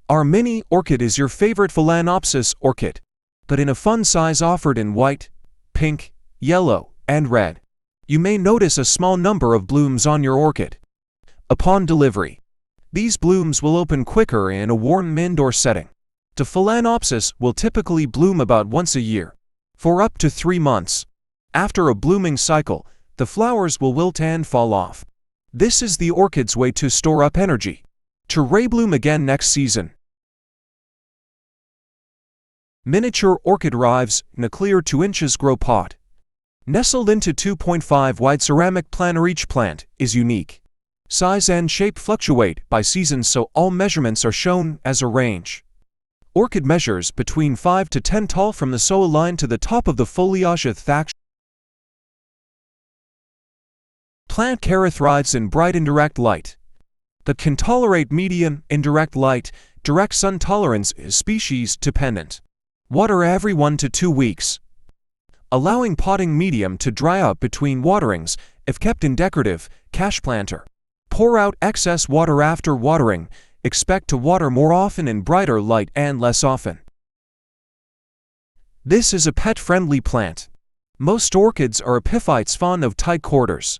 Our Mini Orchid is your favorite Phalaenopsis orchid, but in a fun size offered in white, pink, yellow, and red. You may notice a small number of blooms on your orchid. Upon delivery, these blooms will open quicker in a warm indoor setting. The Phalaenopsis will typically bloom about once a year, for up to 3 months. After a blooming cycle, the flowers will wilt and fall off. This is the orchid's way to store up energy, to rebloom again next season. Miniature orchid arrives in a clear 2 inches grow pot. Nestled into 2.5 wide ceramic planter, each plant is unique. Size and shape fluctuate by season, so all measurements are shown as a range. Orchid measures between 5 to 10 tall from the soil line to the top of the foliage thatch. Plant care thrives in bright indirect light, but can tolerate medium indirect light. Direct sun tolerance is species dependent. Water every 1 to 2 weeks, allowing potting medium to dry out between waterings if kept in decorative cash planter. Pour out excess water after watering. Expect to water more often in brighter light and less often. This is a pet-friendly plant. Most orchids are epiphytes fond of tight quarters.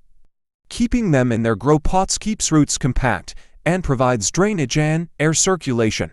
Keeping them in their grow pots keeps roots compact and provides drainage and air circulation.